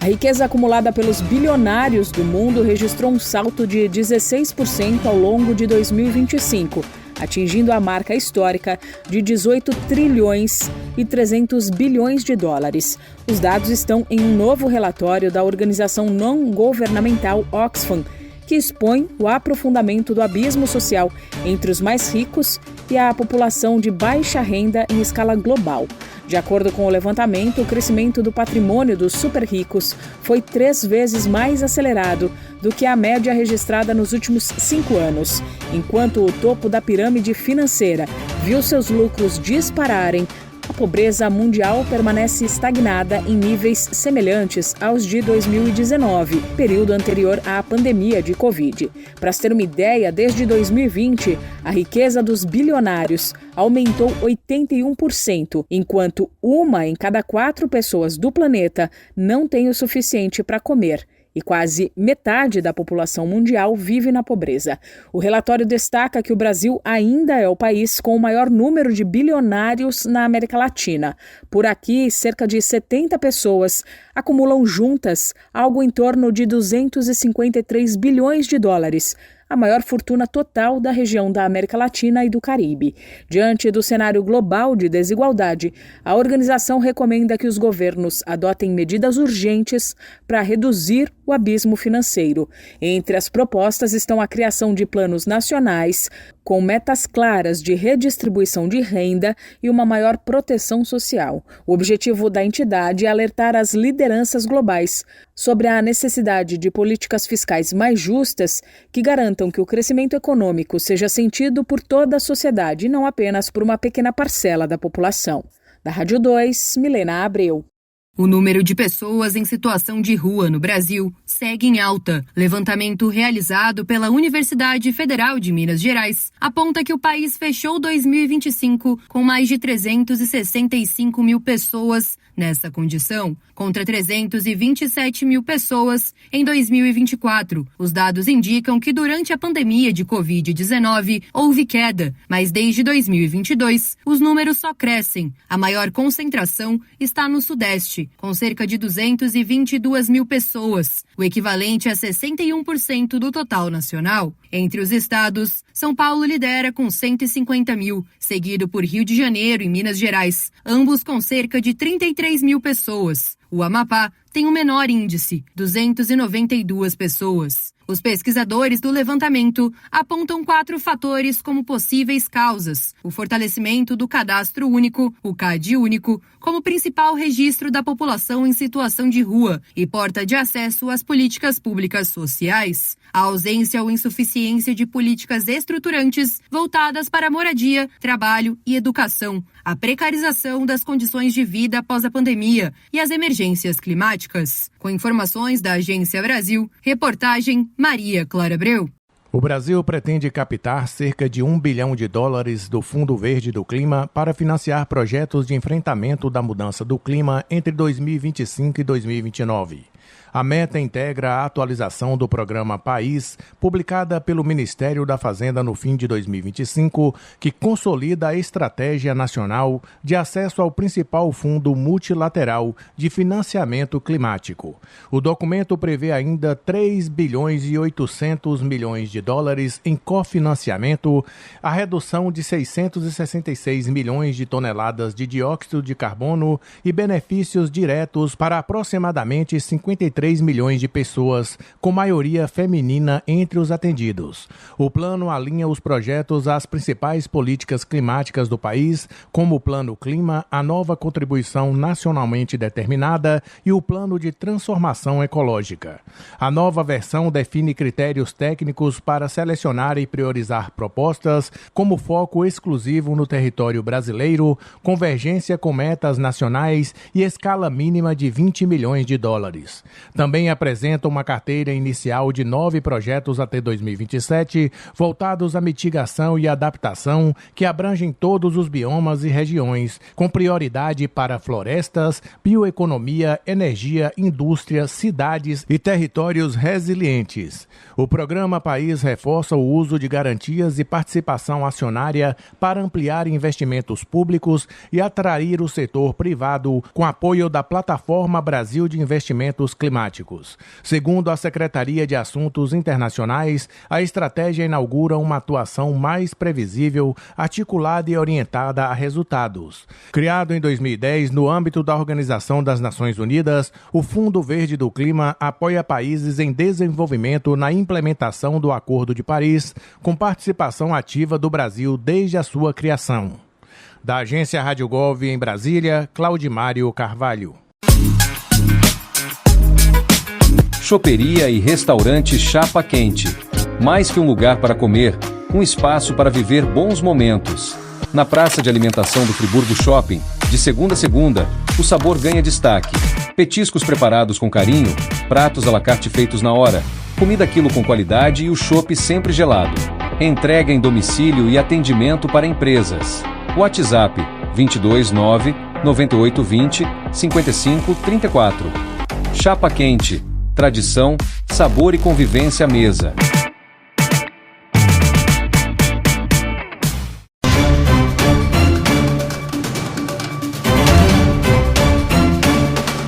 A riqueza acumulada pelos bilionários do mundo registrou um salto de 16% ao longo de 2025, atingindo a marca histórica de 18 trilhões e 300 bilhões de dólares. Os dados estão em um novo relatório da organização não-governamental Oxfam, que expõe o aprofundamento do abismo social entre os mais ricos e a população de baixa renda em escala global. De acordo com o levantamento, o crescimento do patrimônio dos super ricos foi 3 vezes mais acelerado do que a média registrada nos últimos 5 anos, enquanto o topo da pirâmide financeira viu seus lucros dispararem. A pobreza mundial permanece estagnada em níveis semelhantes aos de 2019, período anterior à pandemia de Covid. Para se ter uma ideia, desde 2020, a riqueza dos bilionários aumentou 81%, enquanto 1 em cada 4 pessoas do planeta não tem o suficiente para comer. E quase metade da população mundial vive na pobreza. O relatório destaca que o Brasil ainda é o país com o maior número de bilionários na América Latina. Por aqui, cerca de 70 pessoas acumulam juntas algo em torno de 253 bilhões de dólares, a maior fortuna total da região da América Latina e do Caribe. Diante do cenário global de desigualdade, a organização recomenda que os governos adotem medidas urgentes para reduzir o abismo financeiro. Entre as propostas estão a criação de planos nacionais com metas claras de redistribuição de renda e uma maior proteção social. O objetivo da entidade é alertar as lideranças globais sobre a necessidade de políticas fiscais mais justas que garantam que o crescimento econômico seja sentido por toda a sociedade e não apenas por uma pequena parcela da população. Da Rádio 2, Milena Abreu. O número de pessoas em situação de rua no Brasil segue em alta. Levantamento realizado pela Universidade Federal de Minas Gerais aponta que o país fechou 2025 com mais de 365 mil pessoas nessa condição, contra 327 mil pessoas em 2024. Os dados indicam que durante a pandemia de Covid-19 houve queda, mas desde 2022 os números só crescem. A maior concentração está no Sudeste, com cerca de 222 mil pessoas, o equivalente a 61% do total nacional. Entre os estados, São Paulo lidera com 150 mil, seguido por Rio de Janeiro e Minas Gerais, ambos com cerca de 33 mil pessoas. O Amapá tem o menor índice, 292 pessoas. Os pesquisadores do levantamento apontam 4 fatores como possíveis causas: o fortalecimento do cadastro único, o CAD único, como principal registro da população em situação de rua e porta de acesso às políticas públicas sociais, a ausência ou insuficiência de políticas estruturantes voltadas para moradia, trabalho e educação, a precarização das condições de vida após a pandemia e as emergências climáticas. Com informações da Agência Brasil, reportagem Maria Clara Abreu. O Brasil pretende captar cerca de US$1 bilhão do Fundo Verde do Clima para financiar projetos de enfrentamento da mudança do clima entre 2025 e 2029. A meta integra a atualização do programa País, publicada pelo Ministério da Fazenda no fim de 2025, que consolida a estratégia nacional de acesso ao principal fundo multilateral de financiamento climático. O documento prevê ainda US$ 3 bilhões e 800 milhões em cofinanciamento, a redução de 666 milhões de toneladas de dióxido de carbono e benefícios diretos para aproximadamente 53 milhões de pessoas, com maioria feminina entre os atendidos. O plano alinha os projetos às principais políticas climáticas do país, como o Plano Clima, a nova contribuição nacionalmente determinada e o Plano de Transformação Ecológica. A nova versão define critérios técnicos para selecionar e priorizar propostas, como foco exclusivo no território brasileiro, convergência com metas nacionais e escala mínima de US$ 20 milhões. Também apresenta uma carteira inicial de 9 projetos até 2027, voltados à mitigação e adaptação, que abrangem todos os biomas e regiões, com prioridade para florestas, bioeconomia, energia, indústria, cidades e territórios resilientes. O programa País reforça o uso de garantias e participação acionária para ampliar investimentos públicos e atrair o setor privado com apoio da Plataforma Brasil de Investimentos Climáticos. Segundo a Secretaria de Assuntos Internacionais, a estratégia inaugura uma atuação mais previsível, articulada e orientada a resultados. Criado em 2010 no âmbito da Organização das Nações Unidas, o Fundo Verde do Clima apoia países em desenvolvimento na implementação do Acordo de Paris, com participação ativa do Brasil desde a sua criação. Da Agência Rádio Gov em Brasília, Claudimário Carvalho. Choperia e restaurante Chapa Quente. Mais que um lugar para comer, um espaço para viver bons momentos. Na praça de alimentação do Friburgo Shopping, de segunda a segunda, o sabor ganha destaque. Petiscos preparados com carinho, pratos à la carte feitos na hora, comida quilo com qualidade e o chopp sempre gelado. Entrega em domicílio e atendimento para empresas. WhatsApp 229 9820 5534. Chapa Quente. Tradição, sabor e convivência à mesa.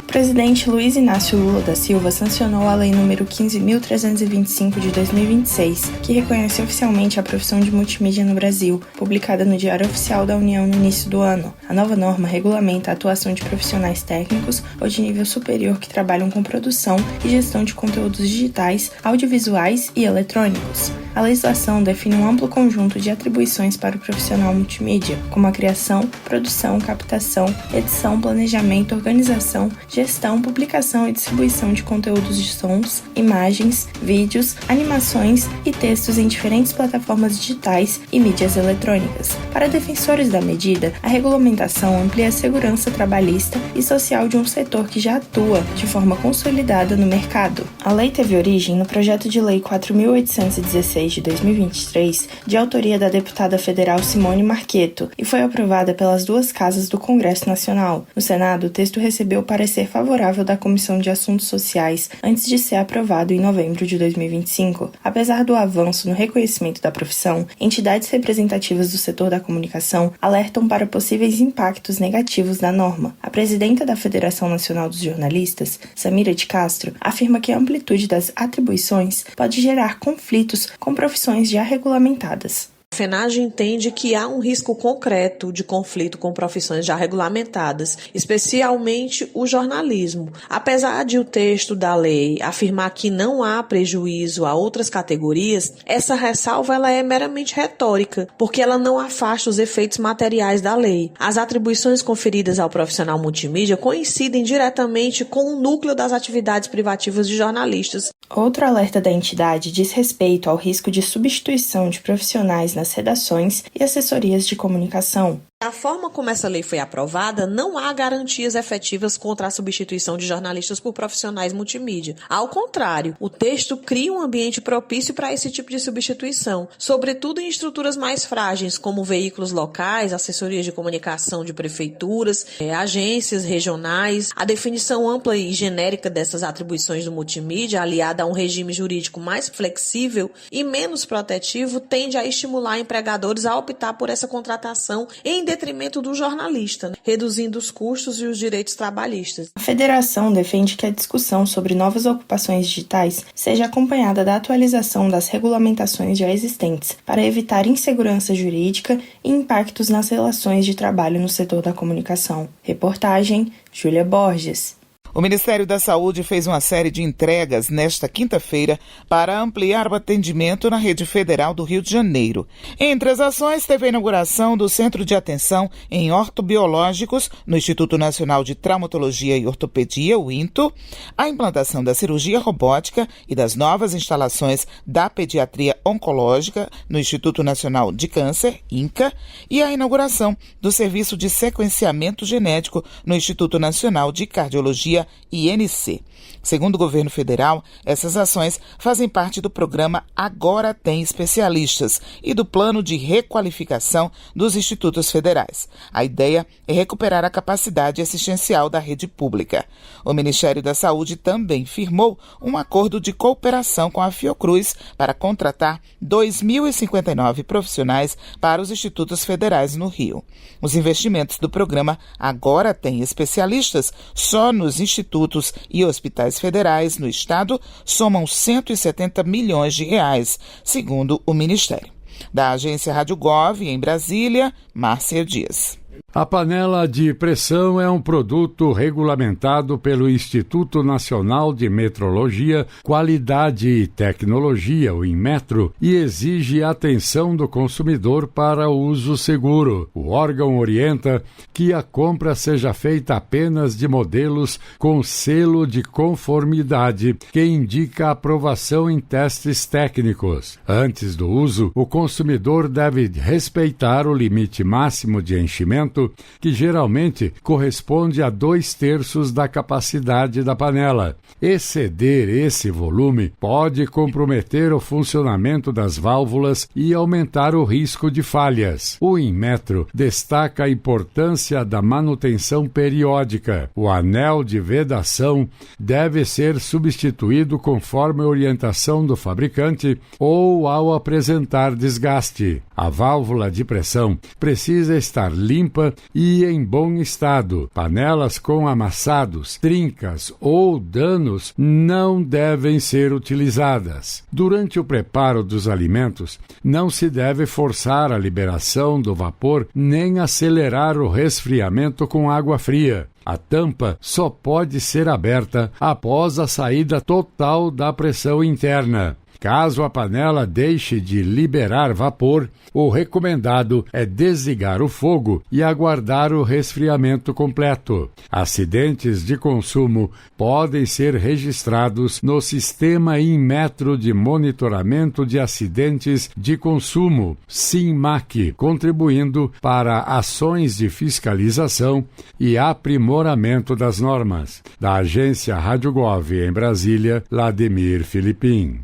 O presidente Luiz Inácio Lula da Silva sancionou a Lei nº 15.325 de 2026, que reconhece oficialmente a profissão de multimídia no Brasil, publicada no Diário Oficial da União no início do ano. A nova norma regulamenta a atuação de profissionais técnicos ou de nível superior que trabalham com produção e gestão de conteúdos digitais, audiovisuais e eletrônicos. A legislação define um amplo conjunto de atribuições para o profissional multimídia, como a criação, produção, captação, edição, planejamento, organização, gestão, publicação e distribuição de conteúdos de sons, imagens, vídeos, animações e textos em diferentes plataformas digitais e mídias eletrônicas. Para defensores da medida, a regulamentação amplia a segurança trabalhista e social de um setor que já atua de forma consolidada no mercado. A lei teve origem no projeto de lei 4.816 de 2023, de autoria da deputada federal Simone Marchetto, e foi aprovada pelas duas casas do Congresso Nacional. No Senado, o texto recebeu parecer favorável da Comissão de Assuntos Sociais antes de ser aprovado em novembro de 2025. Apesar do avanço no reconhecimento da profissão, entidades representativas do setor da comunicação alertam para possíveis impactos negativos da norma. A presidenta da Federação Nacional dos Jornalistas, Samira de Castro, afirma que a amplitude das atribuições pode gerar conflitos com profissões já regulamentadas. A FENAGE entende que há um risco concreto de conflito com profissões já regulamentadas, especialmente o jornalismo. Apesar de o texto da lei afirmar que não há prejuízo a outras categorias, essa ressalva ela é meramente retórica, porque ela não afasta os efeitos materiais da lei. As atribuições conferidas ao profissional multimídia coincidem diretamente com o núcleo das atividades privativas de jornalistas. Outro alerta da entidade diz respeito ao risco de substituição de profissionais nas redações e assessorias de comunicação. Da forma como essa lei foi aprovada, não há garantias efetivas contra a substituição de jornalistas por profissionais multimídia. Ao contrário, o texto cria um ambiente propício para esse tipo de substituição, sobretudo em estruturas mais frágeis, como veículos locais, assessorias de comunicação de prefeituras, agências regionais. A definição ampla e genérica dessas atribuições do multimídia, aliada a um regime jurídico mais flexível e menos protetivo, tende a estimular empregadores a optar por essa contratação em detrimento do jornalista, reduzindo os custos e os direitos trabalhistas. A federação defende que a discussão sobre novas ocupações digitais seja acompanhada da atualização das regulamentações já existentes, para evitar insegurança jurídica e impactos nas relações de trabalho no setor da comunicação. Reportagem, Júlia Borges. O Ministério da Saúde fez uma série de entregas nesta quinta-feira para ampliar o atendimento na rede federal do Rio de Janeiro. Entre as ações, teve a inauguração do Centro de Atenção em Ortobiológicos no Instituto Nacional de Traumatologia e Ortopedia, o INTO, a implantação da cirurgia robótica e das novas instalações da pediatria oncológica no Instituto Nacional de Câncer, INCA, e a inauguração do Serviço de Sequenciamento Genético no Instituto Nacional de Cardiologia, via INC. Segundo o governo federal, essas ações fazem parte do programa Agora Tem Especialistas e do plano de requalificação dos institutos federais. A ideia é recuperar a capacidade assistencial da rede pública. O Ministério da Saúde também firmou um acordo de cooperação com a Fiocruz para contratar 2.059 profissionais para os institutos federais no Rio. Os investimentos do programa Agora Tem Especialistas só nos institutos e hospitais federais no estado somam 170 milhões de reais, segundo o Ministério. Da agência Rádio Gov, em Brasília, Márcia Dias. A panela de pressão é um produto regulamentado pelo Instituto Nacional de Metrologia, Qualidade e Tecnologia, o Inmetro, e exige atenção do consumidor para uso seguro. O órgão orienta que a compra seja feita apenas de modelos com selo de conformidade, que indica aprovação em testes técnicos. Antes do uso, o consumidor deve respeitar o limite máximo de enchimento, que geralmente corresponde a 2/3 da capacidade da panela. Exceder esse volume pode comprometer o funcionamento das válvulas e aumentar o risco de falhas. O Inmetro destaca a importância da manutenção periódica. O anel de vedação deve ser substituído conforme a orientação do fabricante ou ao apresentar desgaste. A válvula de pressão precisa estar limpa e em bom estado. Panelas com amassados, trincas ou danos não devem ser utilizadas. Durante o preparo dos alimentos, não se deve forçar a liberação do vapor nem acelerar o resfriamento com água fria. A tampa só pode ser aberta após a saída total da pressão interna. Caso a panela deixe de liberar vapor, o recomendado é desligar o fogo e aguardar o resfriamento completo. Acidentes de consumo podem ser registrados no Sistema Inmetro de Monitoramento de Acidentes de Consumo, SINMAC, contribuindo para ações de fiscalização e aprimoramento das normas. Da agência Rádio Gov em Brasília, Lademir Filipim.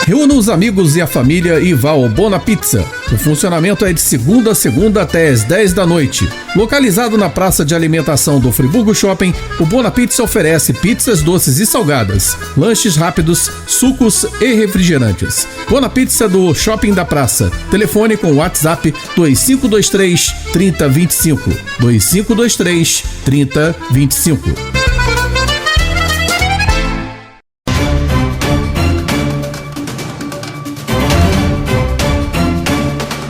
Reúna os amigos e a família e vá ao Bona Pizza. O funcionamento é de segunda a segunda até às 10 da noite. Localizado na praça de alimentação do Friburgo Shopping, o Bona Pizza oferece pizzas doces e salgadas, lanches rápidos, sucos e refrigerantes. Bona Pizza do Shopping da Praça. Telefone com WhatsApp 2523 3025. 2523 3025.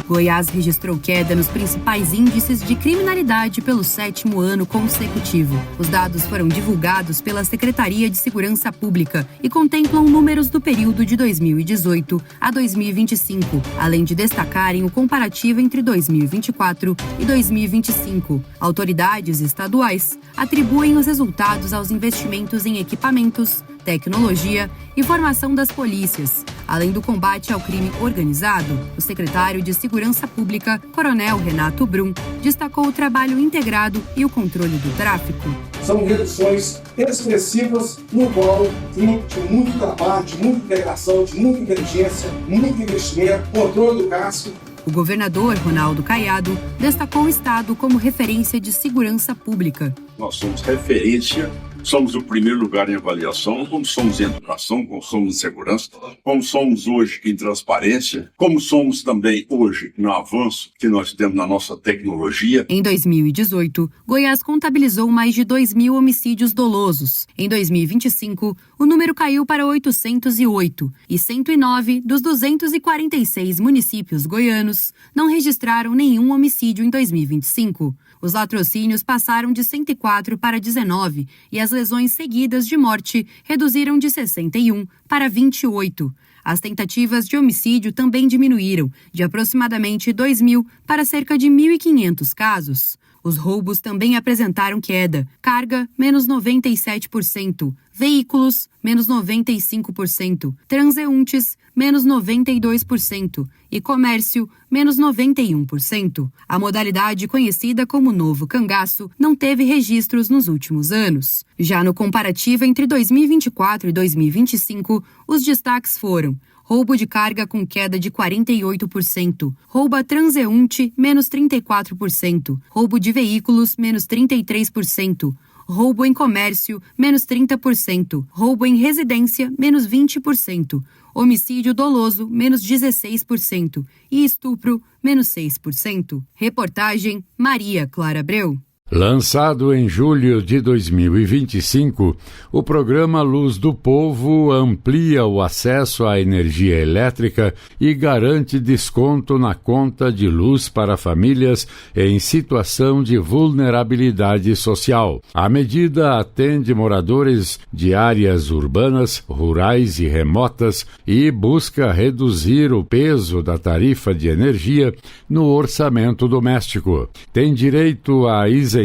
Goiás registrou queda nos principais índices de criminalidade pelo 7º ano consecutivo. Os dados foram divulgados pela Secretaria de Segurança Pública e contemplam números do período de 2018 a 2025, além de destacarem o comparativo entre 2024 e 2025. Autoridades estaduais atribuem os resultados aos investimentos em equipamentos, tecnologia e formação das polícias. Além do combate ao crime organizado, o secretário de Segurança Pública, Coronel Renato Brum, destacou o trabalho integrado e o controle do tráfico. São reduções expressivas no qual tem de muito trabalho, de muita integração, de muita inteligência, muito investimento, controle do casco. O governador Ronaldo Caiado destacou o estado como referência de segurança pública. Nós somos referência, somos o primeiro lugar em avaliação, como somos em educação, como somos em segurança, como somos hoje em transparência, como somos também hoje no avanço que nós temos na nossa tecnologia. Em 2018, Goiás contabilizou mais de 2.000 homicídios dolosos. Em 2025, o número caiu para 808 e 109 dos 246 municípios goianos não registraram nenhum homicídio em 2025. Os latrocínios passaram de 104 para 19 e as lesões seguidas de morte reduziram de 61 para 28. As tentativas de homicídio também diminuíram, de aproximadamente 2.000 para cerca de 1.500 casos. Os roubos também apresentaram queda. Carga, menos 97%. Veículos, menos 95%. Transeuntes, menos 92%. E comércio, menos 91%. A modalidade conhecida como novo cangaço não teve registros nos últimos anos. Já no comparativo entre 2024 e 2025, os destaques foram: roubo de carga com queda de 48%, roubo a transeunte, menos 34%, roubo de veículos, menos 33%, roubo em comércio, menos 30%, roubo em residência, menos 20%, homicídio doloso, menos 16% e estupro, menos 6%. Reportagem Maria Clara Abreu. Lançado em julho de 2025, o programa Luz do Povo amplia o acesso à energia elétrica e garante desconto na conta de luz para famílias em situação de vulnerabilidade social. A medida atende moradores de áreas urbanas, rurais e remotas e busca reduzir o peso da tarifa de energia no orçamento doméstico. Tem direito a isenção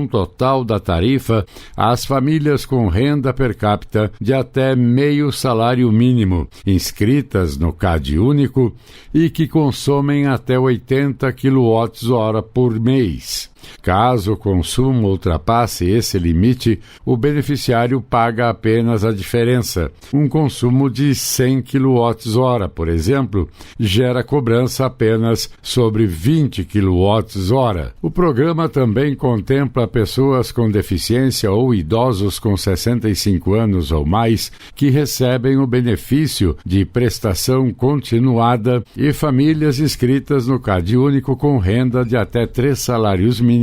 total da tarifa às famílias com renda per capita de até meio salário mínimo, inscritas no CAD único e que consomem até 80 kWh por mês. Caso o consumo ultrapasse esse limite, o beneficiário paga apenas a diferença. Um consumo de 100 kWh, por exemplo, gera cobrança apenas sobre 20 kWh. O programa também contempla pessoas com deficiência ou idosos com 65 anos ou mais que recebem o benefício de prestação continuada e famílias inscritas no CAD único com renda de até 3 salários mínimos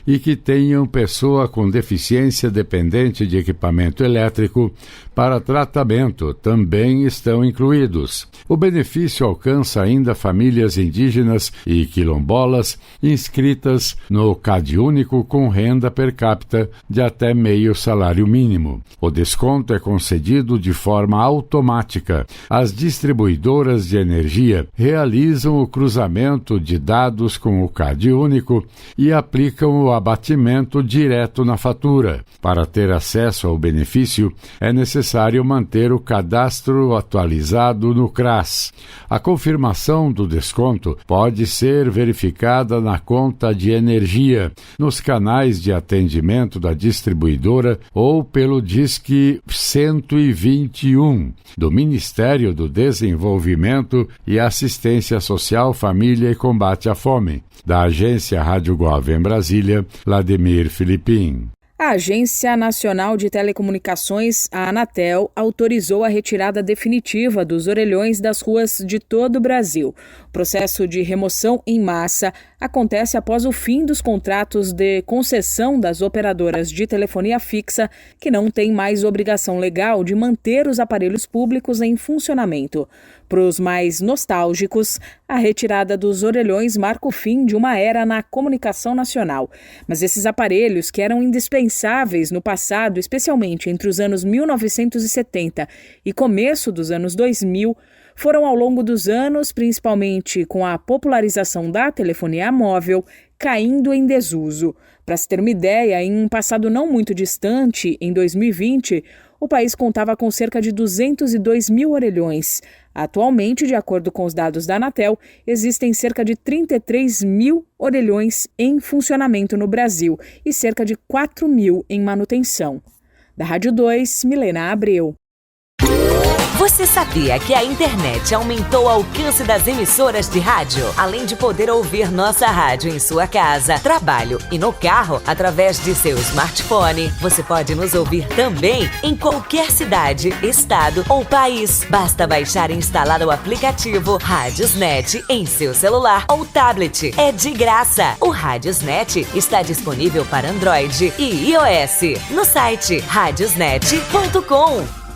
e que tenham pessoa com deficiência dependente de equipamento elétrico para tratamento também estão incluídos. O benefício alcança ainda famílias indígenas e quilombolas inscritas no CAD único com renda per capita de até meio salário mínimo. O desconto é concedido de forma automática. As distribuidoras de energia realizam o cruzamento de dados com o CAD único e aplicam o abatimento direto na fatura. Para ter acesso ao benefício, é necessário manter o cadastro atualizado no CRAS. A confirmação do desconto pode ser verificada na conta de energia, nos canais de atendimento da distribuidora ou pelo Disque 121 do Ministério do Desenvolvimento e Assistência Social, Família e Combate à Fome. Da Agência Rádio Gov em Brasília, Vladimir Filipim. A Agência Nacional de Telecomunicações, a Anatel, autorizou a retirada definitiva dos orelhões das ruas de todo o Brasil. O processo de remoção em massa acontece após o fim dos contratos de concessão das operadoras de telefonia fixa, que não têm mais obrigação legal de manter os aparelhos públicos em funcionamento. Para os mais nostálgicos, a retirada dos orelhões marca o fim de uma era na comunicação nacional. Mas esses aparelhos, que eram indispensáveis no passado, especialmente entre os anos 1970 e começo dos anos 2000, foram ao longo dos anos, principalmente com a popularização da telefonia móvel, caindo em desuso. Para se ter uma ideia, em um passado não muito distante, em 2020, o país contava com cerca de 202 mil orelhões. Atualmente, de acordo com os dados da Anatel, existem cerca de 33 mil orelhões em funcionamento no Brasil e cerca de 4 mil em manutenção. Da Rádio 2, Milena Abreu. Você sabia que a internet aumentou o alcance das emissoras de rádio? Além de poder ouvir nossa rádio em sua casa, trabalho e no carro, através de seu smartphone, você pode nos ouvir também em qualquer cidade, estado ou país. Basta baixar e instalar o aplicativo Radiosnet em seu celular ou tablet. É de graça. O Radiosnet está disponível para Android e iOS no site radiosnet.com.